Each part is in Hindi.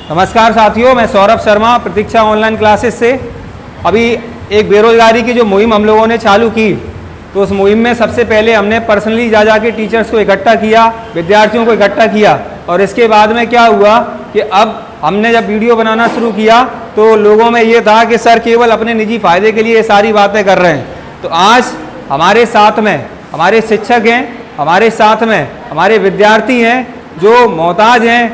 नमस्कार साथियों, मैं सौरभ शर्मा प्रतीक्षा ऑनलाइन क्लासेस से। अभी एक बेरोजगारी की जो मुहिम हम लोगों ने चालू की, तो उस मुहिम में सबसे पहले हमने पर्सनली जा के टीचर्स को इकट्ठा किया, विद्यार्थियों को इकट्ठा किया। और इसके बाद में क्या हुआ कि अब हमने जब वीडियो बनाना शुरू किया तो लोगों में ये था कि सर केवल अपने निजी फ़ायदे के लिए ये सारी बातें कर रहे हैं। तो आज हमारे साथ में हमारे शिक्षक हैं, हमारे साथ में हमारे विद्यार्थी हैं जो मोहताज हैं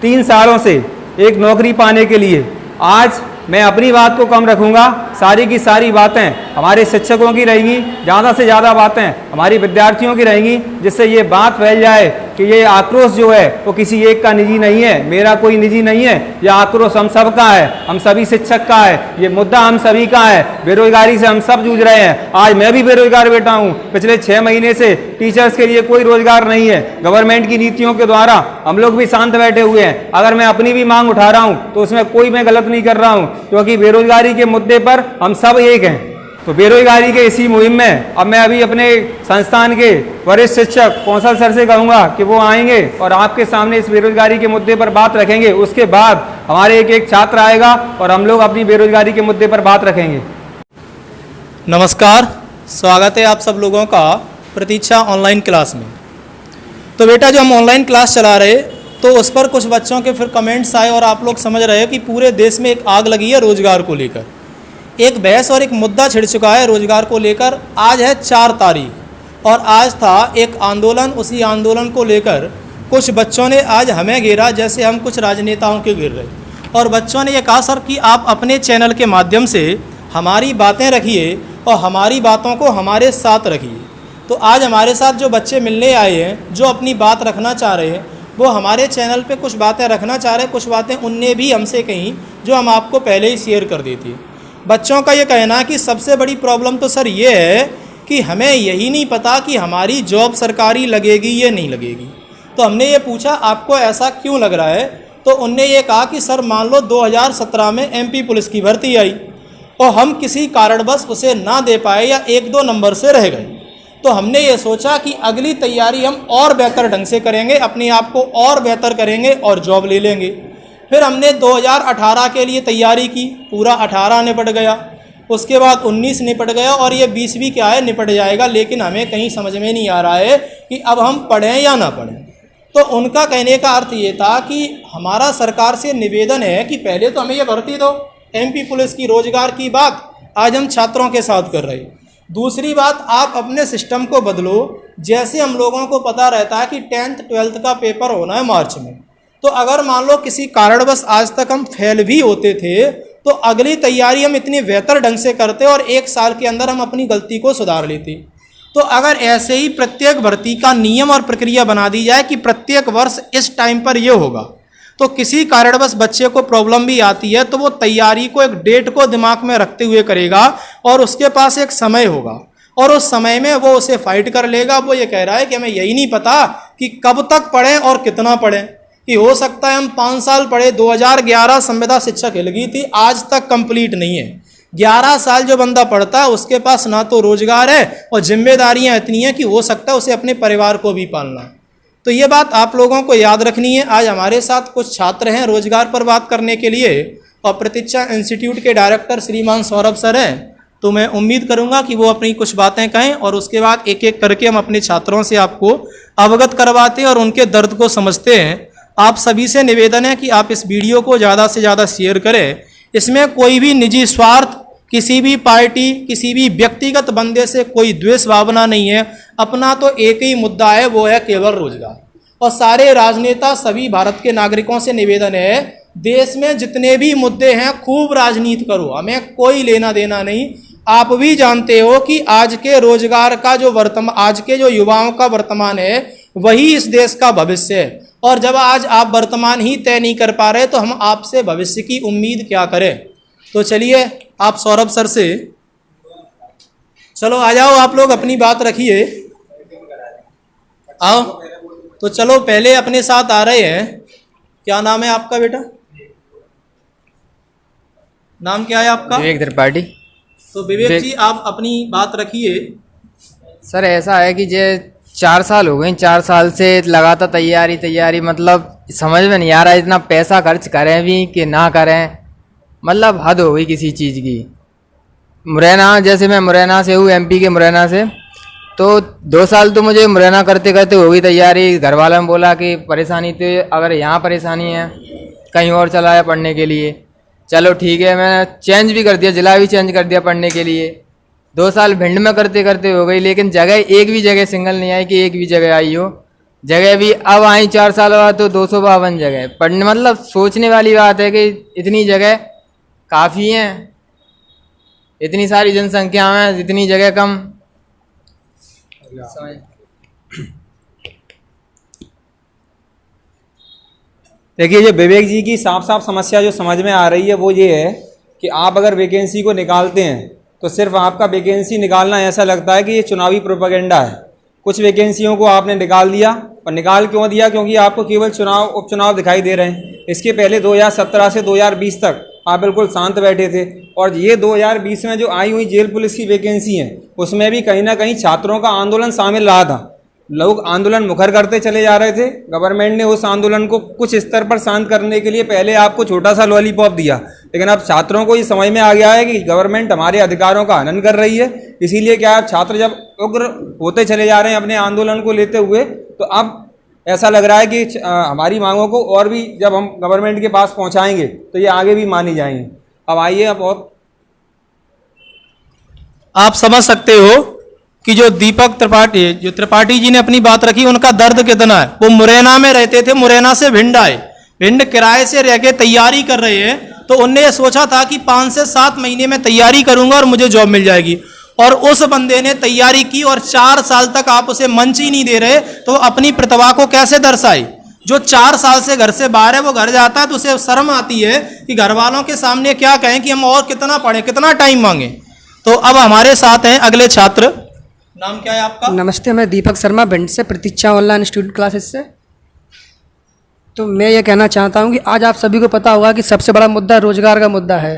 3 सालों से एक नौकरी पाने के लिए। आज मैं अपनी बात को कम रखूंगा, सारी की सारी बातें हमारे शिक्षकों की रहेंगी, ज़्यादा से ज़्यादा बातें हमारी विद्यार्थियों की रहेंगी, जिससे ये बात फैल जाए कि ये आक्रोश जो है वो किसी एक का निजी नहीं है, मेरा कोई निजी नहीं है, यह आक्रोश हम सब का है, हम सभी शिक्षक का है, ये मुद्दा हम सभी का है। बेरोजगारी से हम सब जूझ रहे हैं। आज मैं भी बेरोजगार बैठा हूँ। पिछले 6 महीने से टीचर्स के लिए कोई रोजगार नहीं है। गवर्नमेंट की नीतियों के द्वारा हम लोग भी शांत बैठे हुए हैं। अगर मैं अपनी भी मांग उठा रहा हूँ तो उसमें कोई मैं गलत नहीं कर रहा हूँ, क्योंकि बेरोजगारी के मुद्दे पर हम सब एक हैं। तो बेरोजगारी के इसी मुहिम में अब मैं अभी अपने संस्थान के वरिष्ठ शिक्षक कौशल सर से कहूँगा कि वो आएंगे और आपके सामने इस बेरोजगारी के मुद्दे पर बात रखेंगे। उसके बाद हमारे एक छात्र आएगा और हम लोग अपनी बेरोजगारी के मुद्दे पर बात रखेंगे। नमस्कार, स्वागत है आप सब लोगों का प्रतीक्षा ऑनलाइन क्लास में। तो बेटा, जो हम ऑनलाइन क्लास चला रहे तो उस पर कुछ बच्चों के फिर कमेंट्स आए और आप लोग समझ रहे हो कि पूरे देश में एक आग लगी है रोजगार को लेकर। एक बहस और एक मुद्दा छिड़ चुका है रोजगार को लेकर। आज है 4 तारीख और आज था एक आंदोलन। उसी आंदोलन को लेकर कुछ बच्चों ने आज हमें घेरा जैसे हम कुछ राजनेताओं के घेर रहे, और बच्चों ने ये कहा सर कि आप अपने चैनल के माध्यम से हमारी बातें रखिए और हमारी बातों को हमारे साथ रखिए। तो आज हमारे साथ जो बच्चे मिलने आए हैं, जो अपनी बात रखना चाह रहे हैं, वो हमारे चैनल पे कुछ बातें रखना चाह रहे हैं। कुछ बातें उनने भी हमसे कहीं जो हम आपको पहले ही शेयर कर देती है। बच्चों का ये कहना है कि सबसे बड़ी प्रॉब्लम तो सर ये है कि हमें यही नहीं पता कि हमारी जॉब सरकारी लगेगी या नहीं लगेगी। तो हमने ये पूछा आपको ऐसा क्यों लग रहा है, तो उनने ये कहा कि सर मान लो 2017 में MP पुलिस की भर्ती आई और हम किसी कारणवश उसे ना दे पाए या 1-2 नंबर से रह गए। तो हमने ये सोचा कि अगली तैयारी हम और बेहतर ढंग से करेंगे, अपने आप को और बेहतर करेंगे और जॉब ले लेंगे। फिर हमने 2018 के लिए तैयारी की, पूरा 18 निपट गया, उसके बाद 19 निपट गया और ये 20 भी क्या है निपट जाएगा। लेकिन हमें कहीं समझ में नहीं आ रहा है कि अब हम पढ़ें या ना पढ़ें। तो उनका कहने का अर्थ ये था कि हमारा सरकार से निवेदन है कि पहले तो हमें ये भर्ती दो, MP पुलिस की रोजगार की बात आज हम छात्रों के साथ कर रहे हैं। दूसरी बात, आप अपने सिस्टम को बदलो। जैसे हम लोगों को पता रहता है कि 10th 12th का पेपर होना है मार्च में, तो अगर मान लो किसी कारणवश आज तक हम फेल भी होते थे तो अगली तैयारी हम इतनी बेहतर ढंग से करते और 1 साल के अंदर हम अपनी गलती को सुधार लेते। तो अगर ऐसे ही प्रत्येक भर्ती का नियम और प्रक्रिया बना दी जाए कि प्रत्येक वर्ष इस टाइम पर ये होगा, तो किसी कारणवश बच्चे को प्रॉब्लम भी आती है तो वो तैयारी को एक डेट को दिमाग में रखते हुए करेगा और उसके पास एक समय होगा और उस समय में वो उसे फाइट कर लेगा। वो ये कह रहा है कि हमें यही नहीं पता कि कब तक पढ़ें और कितना पढ़ें, कि हो सकता है हम 5 साल पढ़े। 2011 संविदा शिक्षा हिल गई थी, आज तक कंप्लीट नहीं है। 11 साल जो बंदा पढ़ता है उसके पास ना तो रोजगार है और जिम्मेदारियां इतनी हैं कि हो सकता है उसे अपने परिवार को भी पालना है। तो ये बात आप लोगों को याद रखनी है। आज हमारे साथ कुछ छात्र हैं रोजगार पर बात करने के लिए और प्रतीक्षा इंस्टीट्यूट के डायरेक्टर श्रीमान सौरभ सर हैं। तो मैं उम्मीद करूंगा कि वो अपनी कुछ बातें कहें और उसके बाद एक एक करके हम अपने छात्रों से आपको अवगत करवाते हैं और उनके दर्द को समझते हैं। आप सभी से निवेदन है कि आप इस वीडियो को ज़्यादा से ज़्यादा शेयर करें। इसमें कोई भी निजी स्वार्थ, किसी भी पार्टी, किसी भी व्यक्तिगत बंदे से कोई द्वेष भावना नहीं है। अपना तो एक ही मुद्दा है, वो है केवल रोजगार। और सारे राजनेता, सभी भारत के नागरिकों से निवेदन है, देश में जितने भी मुद्दे हैं खूब राजनीति करो, हमें कोई लेना देना नहीं। आप भी जानते हो कि आज के रोजगार का जो आज के जो युवाओं का वर्तमान है वही इस देश का भविष्य है। और जब आज आप वर्तमान ही तय नहीं कर पा रहे तो हम आपसे भविष्य की उम्मीद क्या करें। तो चलिए आप सौरभ सर से, चलो आ जाओ, आप लोग अपनी बात रखिए, आओ। तो चलो पहले अपने साथ आ रहे हैं, क्या नाम है आपका बेटा? नाम क्या है आपका? विवेक त्रिपाठी। तो विवेक जी आप अपनी बात रखिए। सर ऐसा है कि जे 4 साल हो गए, 4 साल से लगातार तैयारी मतलब समझ में नहीं आ रहा है, इतना पैसा खर्च करें भी कि ना करें, मतलब हद हो गई किसी चीज़ की। मुरैना, जैसे मैं मुरैना से हूँ, एमपी के मुरैना से, तो 2 साल तो मुझे मुरैना करते करते हो गई तैयारी। घर वालों ने बोला कि परेशानी तो अगर यहाँ परेशानी है कहीं और चला है पढ़ने के लिए, चलो ठीक है, मैं चेंज भी कर दिया, जिला भी चेंज कर दिया पढ़ने के लिए। 2 साल भिंड में करते करते हो गई, लेकिन जगह एक भी जगह सिंगल नहीं आई कि एक भी जगह आई हो। जगह भी अब आई 4 साल बाद तो 252 जगह पढ़ने, मतलब सोचने वाली बात है कि इतनी जगह काफ़ी हैं, इतनी सारी जनसंख्या में इतनी जगह कम। देखिए, ये विवेक जी की साफ साफ समस्या जो समझ में आ रही है वो ये है कि आप अगर वैकेंसी को निकालते हैं तो सिर्फ आपका वैकेंसी निकालना ऐसा लगता है कि ये चुनावी प्रोपेगेंडा है। कुछ वैकेंसियों को आपने निकाल दिया, और निकाल क्यों दिया? क्योंकि आपको केवल चुनाव उपचुनाव दिखाई दे रहे हैं। इसके पहले 2017 से 2020 तक आप बिल्कुल शांत बैठे थे, और ये 2020 में जो आई हुई जेल पुलिस की वैकेंसी है उसमें भी कहीं ना कहीं छात्रों का आंदोलन शामिल रहा था। लोग आंदोलन मुखर करते चले जा रहे थे। गवर्नमेंट ने उस आंदोलन को कुछ स्तर पर शांत करने के लिए पहले आपको छोटा सा लॉलीपॉप दिया, लेकिन अब छात्रों को ये समझ में आ गया है कि गवर्नमेंट हमारे अधिकारों का हनन कर रही है। इसीलिए क्या है, छात्र जब उग्र होते चले जा रहे हैं अपने आंदोलन को लेते हुए, तो अब ऐसा लग रहा है कि हमारी मांगों को और भी जब हम गवर्नमेंट के पास पहुंचाएंगे तो ये आगे भी मानी जाएंगी। अब आइए, अब और आप समझ सकते हो कि जो दीपक त्रिपाठी जी ने अपनी बात रखी, उनका दर्द कितना है। वो मुरैना में रहते थे, मुरैना से भिंड आए, भिंड किराए से रह के तैयारी कर रहे हैं, तो उनने ये सोचा था कि 5 से 7 महीने में तैयारी करूंगा और मुझे जॉब मिल जाएगी। और उस बंदे ने तैयारी की और 4 साल तक आप उसे मंच ही नहीं दे रहे, तो अपनी प्रतिभा को कैसे दर्शाए? जो 4 साल से घर से बाहर है, वो घर जाता है तो उसे शर्म आती है कि घर वालों के सामने क्या कहें कि हम और कितना पढ़ें, कितना टाइम मांगे। तो अब हमारे साथ हैं अगले छात्र। नाम क्या है आपका? नमस्ते, मैं दीपक शर्मा, भिंड से, प्रतीक्षा ऑनलाइन स्टूडेंट क्लासेस से। तो मैं ये कहना चाहता हूँ कि आज आप सभी को पता होगा कि सबसे बड़ा मुद्दा रोजगार का मुद्दा है,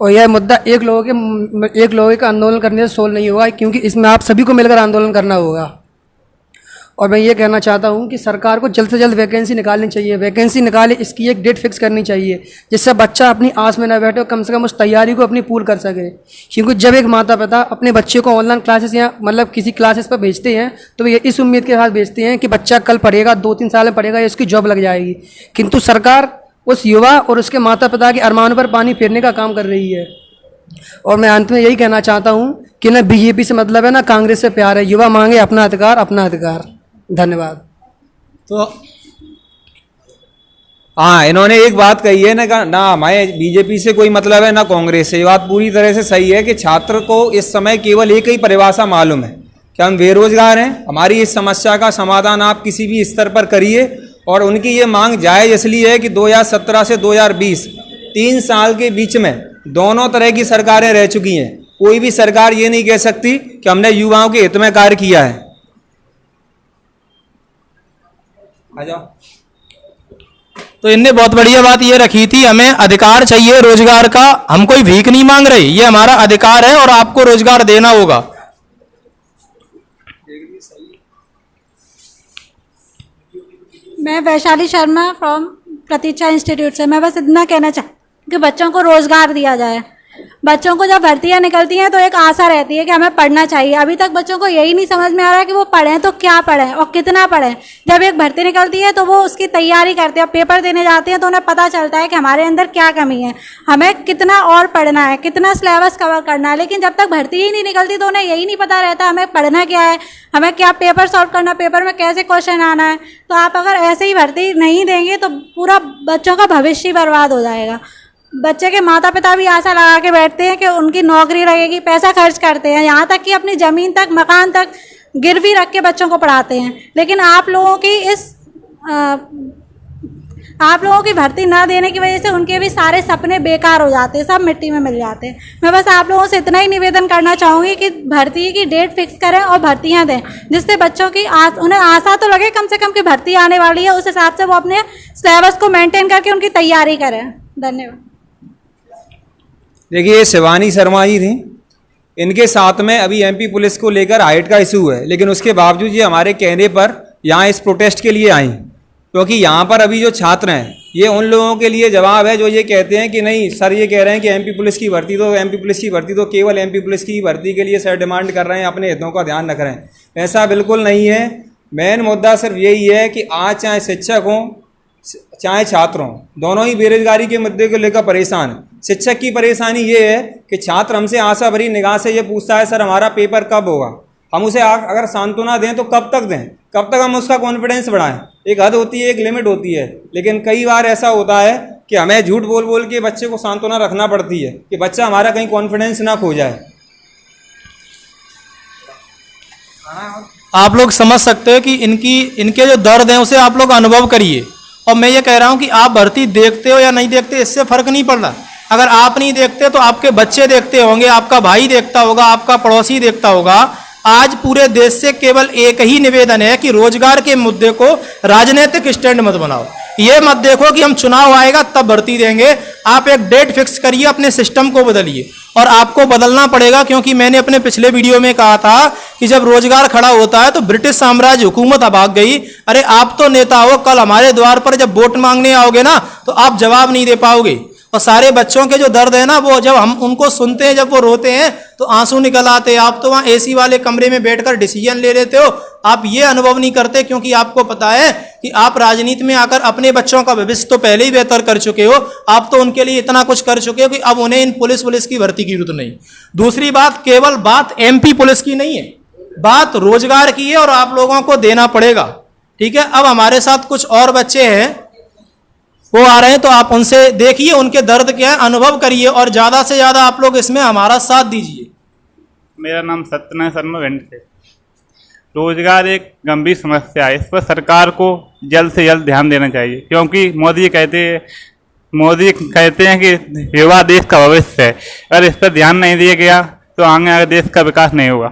और यह मुद्दा एक लोगों के आंदोलन करने से सोल्व नहीं होगा, क्योंकि इसमें आप सभी को मिलकर आंदोलन करना होगा। और मैं ये कहना चाहता हूँ कि सरकार को जल्द से जल्द वैकेंसी निकालनी चाहिए। वैकेंसी निकाले, इसकी एक डेट फिक्स करनी चाहिए, जिससे बच्चा अपनी आस में न बैठे और कम से कम उस तैयारी को अपनी पूरी कर सके। क्योंकि जब एक माता पिता अपने बच्चे को ऑनलाइन क्लासेस या मतलब किसी क्लासेस पर भेजते हैं, तो ये इस उम्मीद के साथ भेजते हैं कि बच्चा कल पढ़ेगा, 2-3 साल में पढ़ेगा या इसकी जॉब लग जाएगी। किंतु सरकार उस युवा और उसके माता पिता के अरमानों पर पानी फेरने का काम कर रही है। और मैं अंत में यही कहना चाहता हूँ कि न बीजेपी से मतलब है, ना कांग्रेस से प्यार है। युवा मांगे अपना अधिकार, अपना अधिकार। धन्यवाद। तो हाँ, इन्होंने एक बात कही है ना हमारे बीजेपी से कोई मतलब है ना कांग्रेस से। ये बात पूरी तरह से सही है कि छात्र को इस समय केवल एक ही परिभाषा मालूम है कि हम बेरोजगार हैं। हमारी इस समस्या का समाधान आप किसी भी स्तर पर करिए। और उनकी ये मांग जायज़ इसलिए है कि 2017 से 2020 3 साल के बीच में दोनों तरह की सरकारें रह चुकी हैं। कोई भी सरकार ये नहीं कह सकती कि हमने युवाओं के हित में कार्य किया है। आ जाओ। तो इनने बहुत बढ़िया बात ये रखी थी, हमें अधिकार चाहिए रोजगार का, हम कोई भीख नहीं मांग रहे, ये हमारा अधिकार है और आपको रोजगार देना होगा। मैं Vaishali Sharma from Pratiksha institute से। मैं बस इतना कहना चाहती कि बच्चों को रोजगार दिया जाए। बच्चों को जब भर्तियां निकलती हैं तो एक आशा रहती है कि हमें पढ़ना चाहिए। अभी तक बच्चों को यही नहीं समझ में आ रहा है कि वो पढ़ें तो क्या पढ़ें और कितना पढ़ें। जब एक भर्ती निकलती है तो वो उसकी तैयारी करते हैं, पेपर देने जाते हैं तो उन्हें पता चलता है कि हमारे अंदर क्या कमी है, हमें कितना और पढ़ना है, कितना सिलेबस कवर करना है। लेकिन जब तक भर्ती ही नहीं निकलती तो उन्हें यही नहीं पता रहता हमें पढ़ना क्या है, हमें क्या पेपर सॉल्व करना, पेपर में कैसे क्वेश्चन आना है। तो आप अगर ऐसे ही भर्ती नहीं देंगे तो पूरा बच्चों का भविष्य बर्बाद हो जाएगा। बच्चे के माता पिता भी आशा लगा के बैठते हैं कि उनकी नौकरी लगेगी, पैसा खर्च करते हैं, यहाँ तक कि अपनी ज़मीन तक, मकान तक गिरवी रख के बच्चों को पढ़ाते हैं। लेकिन आप लोगों की भर्ती ना देने की वजह से उनके भी सारे सपने बेकार हो जाते हैं, सब मिट्टी में मिल जाते हैं। मैं बस आप लोगों से इतना ही निवेदन करना चाहूँगी कि भर्ती की डेट फिक्स करें और भर्तियाँ दें, जिससे बच्चों की उन्हें आशा तो लगे कम से कम कि भर्ती आने वाली है। उस हिसाब से वो अपने सिलेबस को मेंटेन करके उनकी तैयारी करें। धन्यवाद। देखिए, शिवानी शर्मा जी थी, इनके साथ में अभी एमपी पुलिस को लेकर हाइट का इशू है, लेकिन उसके बावजूद ये हमारे कहने पर यहाँ इस प्रोटेस्ट के लिए आई, क्योंकि यहाँ पर अभी जो छात्र हैं ये उन लोगों के लिए जवाब है जो ये कहते हैं कि नहीं सर, ये कह रहे हैं कि एमपी पुलिस की भर्ती तो केवल एमपी पुलिस की भर्ती के लिए सर डिमांड कर रहे हैं, अपने हितों का ध्यान रख रहे हैं। ऐसा बिल्कुल नहीं है। मेन मुद्दा सिर्फ यही है कि आज चाहे शिक्षक हों चाहे छात्र हों, दोनों ही बेरोजगारी के मुद्दे को लेकर परेशान हैं। शिक्षक की परेशानी ये है कि छात्र हमसे आशा भरी निगाह से ये पूछता है सर हमारा पेपर कब होगा। हम उसे अगर सांत्वना दें तो कब तक दें, कब तक हम उसका कॉन्फिडेंस बढ़ाएं। एक हद होती है, एक लिमिट होती है, लेकिन कई बार ऐसा होता है कि हमें झूठ बोल बोल के बच्चे को सांत्वना रखना पड़ती है कि बच्चा हमारा कहीं कॉन्फिडेंस ना खो जाए। आप लोग समझ सकते हो कि इनके जो दर्द हैं उसे आप लोग अनुभव करिए। और मैं ये कह रहा हूँ कि आप भर्ती देखते हो या नहीं देखते इससे फर्क नहीं पड़ रहा। अगर आप नहीं देखते तो आपके बच्चे देखते होंगे, आपका भाई देखता होगा, आपका पड़ोसी देखता होगा। आज पूरे देश से केवल एक ही निवेदन है कि रोजगार के मुद्दे को राजनीतिक स्टैंड मत बनाओ। ये मत देखो कि हम चुनाव आएगा तब भर्ती देंगे। आप एक डेट फिक्स करिए, अपने सिस्टम को बदलिए। और आपको बदलना पड़ेगा, क्योंकि मैंने अपने पिछले वीडियो में कहा था कि जब रोजगार खड़ा होता है तो ब्रिटिश साम्राज्य हुकूमत भाग गई। अरे आप तो नेता हो, कल हमारे द्वार पर जब वोट मांगने आओगे ना तो आप जवाब नहीं दे पाओगे। और सारे बच्चों के जो दर्द है ना, वो जब हम उनको सुनते हैं, जब वो रोते हैं तो आंसू निकल आते हैं। आप तो वहाँ एसी वाले कमरे में बैठकर डिसीजन ले लेते हो, आप ये अनुभव नहीं करते, क्योंकि आपको पता है कि आप राजनीति में आकर अपने बच्चों का भविष्य तो पहले ही बेहतर कर चुके हो। आप तो उनके लिए इतना कुछ कर चुके हो कि अब उन्हें इन पुलिस की भर्ती की जरूरत नहीं। दूसरी बात, केवल बात एमपी पुलिस की नहीं है, बात रोजगार की है और आप लोगों को देना पड़ेगा। ठीक है, अब हमारे साथ कुछ और बच्चे हैं, वो आ रहे हैं, तो आप उनसे देखिए उनके दर्द क्या है, अनुभव करिए और ज्यादा से ज्यादा आप लोग इसमें हमारा साथ दीजिए। मेरा नाम सत्यनारायण शर्मा भिंड से। रोजगार एक गंभीर समस्या है, इस पर सरकार को जल्द से जल्द ध्यान देना चाहिए, क्योंकि मोदी कहते हैं कि युवा देश का भविष्य है। अगर इस पर ध्यान नहीं दिया गया तो आगे देश का विकास नहीं होगा।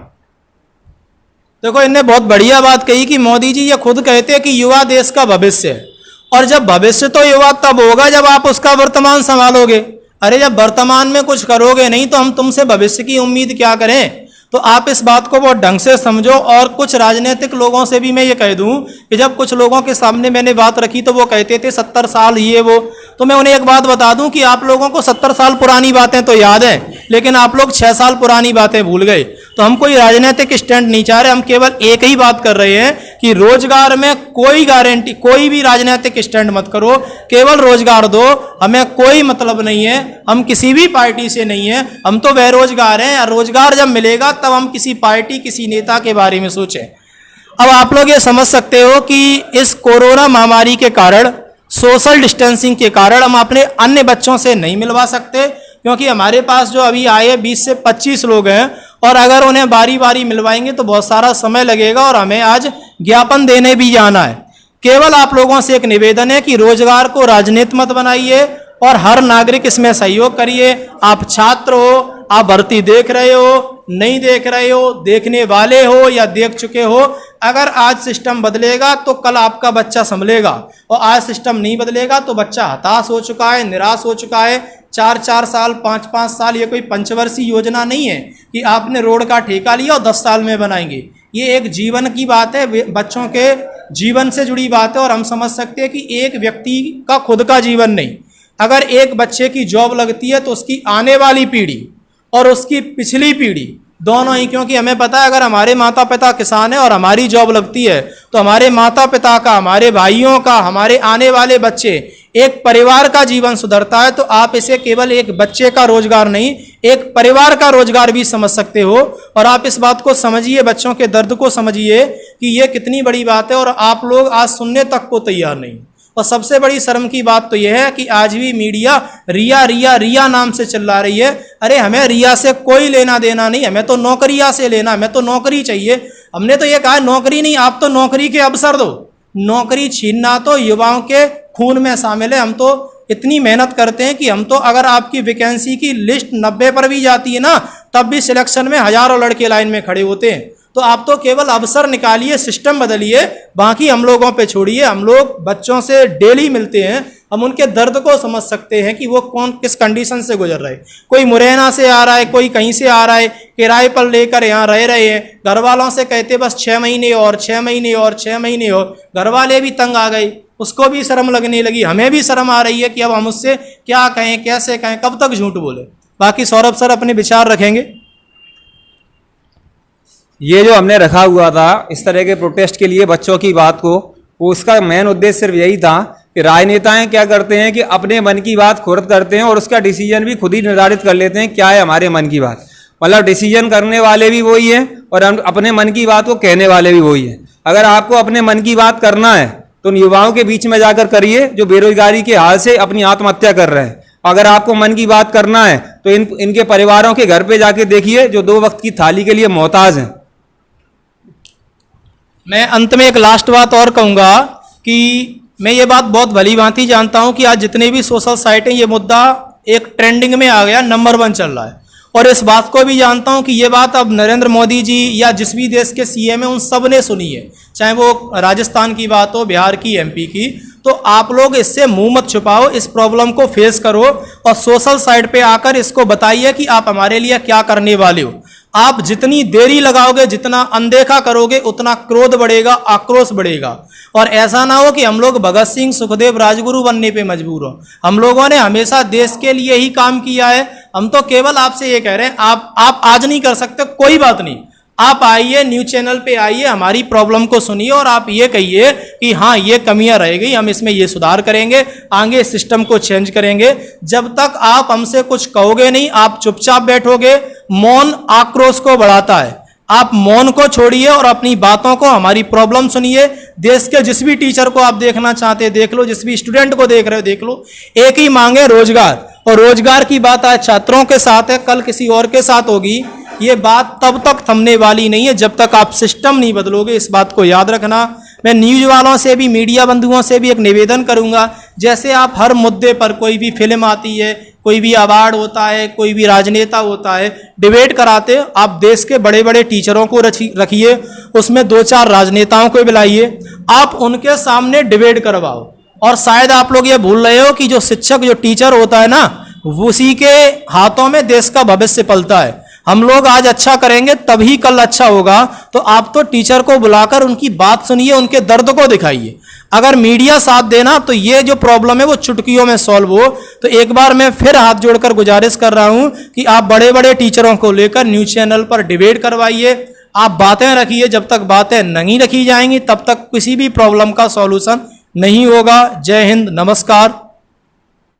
देखो, इनने बहुत बढ़िया बात कही कि मोदी जी ये खुद कहते हैं कि युवा देश का भविष्य है, और जब भविष्य तो युवा तब होगा जब आप उसका वर्तमान संभालोगे। अरे जब वर्तमान में कुछ करोगे नहीं तो हम तुमसे भविष्य की उम्मीद क्या करें। तो आप इस बात को बहुत ढंग से समझो। और कुछ राजनीतिक लोगों से भी मैं ये कह दूं कि जब कुछ लोगों के सामने मैंने बात रखी तो वो कहते थे 70 साल ये वो, तो मैं उन्हें एक बात बता दूं कि आप लोगों को 70 साल पुरानी बातें तो याद हैं, लेकिन आप लोग 6 साल पुरानी बातें भूल गए। तो हम कोई राजनीतिक स्टैंड नहीं चाह रहे, हम केवल एक ही बात कर रहे हैं कि रोजगार में कोई गारंटी, कोई भी राजनीतिक स्टैंड मत करो, केवल रोजगार दो। हमें कोई मतलब नहीं है, हम किसी भी पार्टी से नहीं है, हम तो बेरोजगार हैं। रोजगार जब मिलेगा तब हम किसी पार्टी, किसी नेता के बारे में सोचें। अब आप लोग ये समझ सकते हो कि इस कोरोना महामारी के कारण, सोशल डिस्टेंसिंग के कारण हम अपने अन्य बच्चों से नहीं मिलवा सकते, क्योंकि हमारे पास जो अभी आए 20 से 25 लोग हैं, और अगर उन्हें बारी बारी मिलवाएंगे तो बहुत सारा समय लगेगा और हमें आज ज्ञापन देने भी जाना है। केवल आप लोगों से एक निवेदन है कि रोजगार को राजनीति मत बनाइए और हर नागरिक इसमें सहयोग करिए। आप छात्र हो, आप भर्ती देख रहे हो, नहीं देख रहे हो, देखने वाले हो या देख चुके हो, अगर आज सिस्टम बदलेगा तो कल आपका बच्चा संभलेगा, और आज सिस्टम नहीं बदलेगा तो बच्चा हताश हो चुका है, निराश हो चुका है। 4-4 साल, 5-5 साल, ये कोई पंचवर्षीय योजना नहीं है कि आपने रोड का ठेका लिया और 10 साल में बनाएंगे। ये एक जीवन की बात है, बच्चों के जीवन से जुड़ी बात है। और हम समझ सकते हैं कि एक व्यक्ति का खुद का जीवन नहीं, अगर एक बच्चे की जॉब लगती है तो उसकी आने वाली पीढ़ी और उसकी पिछली पीढ़ी दोनों ही, क्योंकि हमें पता है अगर हमारे माता पिता किसान हैं और हमारी जॉब लगती है तो हमारे माता पिता का, हमारे भाइयों का, हमारे आने वाले बच्चे, एक परिवार का जीवन सुधरता है। तो आप इसे केवल एक बच्चे का रोजगार नहीं, एक परिवार का रोजगार भी समझ सकते हो। और आप इस बात को समझिए, बच्चों के दर्द को समझिए कि ये कितनी बड़ी बात है, और आप लोग आज सुनने तक को तैयार नहीं। और सबसे बड़ी शर्म की बात तो यह है कि आज भी मीडिया रिया रिया रिया नाम से चिल्ला रही है। अरे हमें रिया से कोई लेना देना नहीं, हमें तो नौकरिया से लेना, हमें तो नौकरी चाहिए। हमने तो ये कहा नौकरी नहीं, आप तो नौकरी के अवसर दो। नौकरी छीनना तो युवाओं के खून में शामिल है। हम तो इतनी मेहनत करते हैं कि हम तो, अगर आपकी वैकेंसी की लिस्ट 90 पर भी जाती है ना, तब भी सिलेक्शन में हजारों लड़के लाइन में खड़े होते हैं। तो आप तो केवल अवसर निकालिए, सिस्टम बदलिए, बाकी हम लोगों पे छोड़िए। हम लोग बच्चों से डेली मिलते हैं, हम उनके दर्द को समझ सकते हैं कि वो कौन किस कंडीशन से गुजर रहे। कोई मुरैना से आ रहा है, कोई कहीं से आ रहा है, किराए पर लेकर यहाँ रह रहे हैं, घर वालों से कहते बस 6 महीने और 6 महीने और 6 महीने और, घर वाले भी तंग आ गए, उसको भी शर्म लगने लगी, हमें भी शर्म आ रही है कि अब हम उससे क्या कहें, कैसे कहें, कब तक झूठ बोले। बाकी सौरभ सर अपने विचार रखेंगे। ये जो हमने रखा हुआ था इस तरह के प्रोटेस्ट के लिए बच्चों की बात को, वो उसका मेन उद्देश्य सिर्फ यही था कि राजनेताएं क्या करते हैं कि अपने मन की बात खुद करते हैं और उसका डिसीजन भी खुद ही निर्धारित कर लेते हैं क्या है हमारे मन की बात। मतलब डिसीजन करने वाले भी वही हैं और हम अपने मन की बात को कहने वाले भी वही हैं। अगर आपको अपने मन की बात करना है तो युवाओं के बीच में जाकर करिए जो बेरोजगारी के हाल से अपनी आत्महत्या कर रहे हैं। अगर आपको मन की बात करना है तो इनके परिवारों के घर पे जाके देखिए जो 2 वक्त की थाली के लिए मोहताज हैं। मैं अंत में एक लास्ट बात और कहूँगा कि मैं ये बात बहुत भली भांति जानता हूँ कि आज जितने भी सोशल साइटें ये मुद्दा एक ट्रेंडिंग में आ गया, नंबर 1 चल रहा है। और इस बात को भी जानता हूँ कि ये बात अब नरेंद्र मोदी जी या जिस भी देश के सीएम है उन सब ने सुनी है, चाहे वो राजस्थान की बात हो, बिहार की, एमपी की। तो आप लोग इससे मुंह मत छुपाओ, इस प्रॉब्लम को फेस करो और सोशल साइट पे आकर इसको बताइए कि आप हमारे लिए क्या करने वाले हो। आप जितनी देरी लगाओगे, जितना अनदेखा करोगे, उतना क्रोध बढ़ेगा, आक्रोश बढ़ेगा। और ऐसा ना हो कि हम लोग भगत सिंह, सुखदेव, राजगुरु बनने पे मजबूर हो। हम लोगों ने हमेशा देश के लिए ही काम किया है। हम तो केवल आपसे ये कह रहे हैं, आप आज नहीं कर सकते, कोई बात नहीं, आप आइए, न्यूज चैनल पे आइए, हमारी प्रॉब्लम को सुनिए और आप ये कहिए कि हाँ ये कमियां रह गई, हम इसमें ये सुधार करेंगे, आगे सिस्टम को चेंज करेंगे। जब तक आप हमसे कुछ कहोगे नहीं, आप चुपचाप बैठोगे, मौन आक्रोश को बढ़ाता है। आप मौन को छोड़िए और अपनी बातों को, हमारी प्रॉब्लम सुनिए। देश के जिस भी टीचर को आप देखना चाहते हैं देख लो, जिस भी स्टूडेंट को देख रहे हो देख लो। एक ही मांग है, रोजगार। और रोजगार की बात आज छात्रों के साथ है, कल किसी और के साथ होगी। ये बात तब तक थमने वाली नहीं है जब तक आप सिस्टम नहीं बदलोगे, इस बात को याद रखना। मैं न्यूज वालों से भी, मीडिया बंधुओं से भी एक निवेदन करूंगा, जैसे आप हर मुद्दे पर, कोई भी फिल्म आती है, कोई भी अवार्ड होता है, कोई भी राजनेता होता है, डिबेट कराते, आप देश के बड़े बड़े टीचरों को रखिए, उसमें 2-4 राजनेताओं को बुलाइए, आप उनके सामने डिबेट करवाओ। और शायद आप लोग ये भूल रहे हो कि जो शिक्षक, जो टीचर होता है ना, उसी के हाथों में देश का भविष्य पलता है। हम लोग आज अच्छा करेंगे तभी कल अच्छा होगा। तो आप तो टीचर को बुलाकर उनकी बात सुनिए, उनके दर्द को दिखाइए। अगर मीडिया साथ देना तो ये जो प्रॉब्लम है वो चुटकियों में सॉल्व हो। तो एक बार मैं फिर हाथ जोड़कर गुजारिश कर रहा हूं कि आप बड़े बड़े टीचरों को लेकर न्यूज चैनल पर डिबेट करवाइए, आप बातें रखिए। जब तक बातें नहीं रखी जाएंगी तब तक किसी भी प्रॉब्लम का सॉल्यूशन नहीं होगा। जय हिंद, नमस्कार।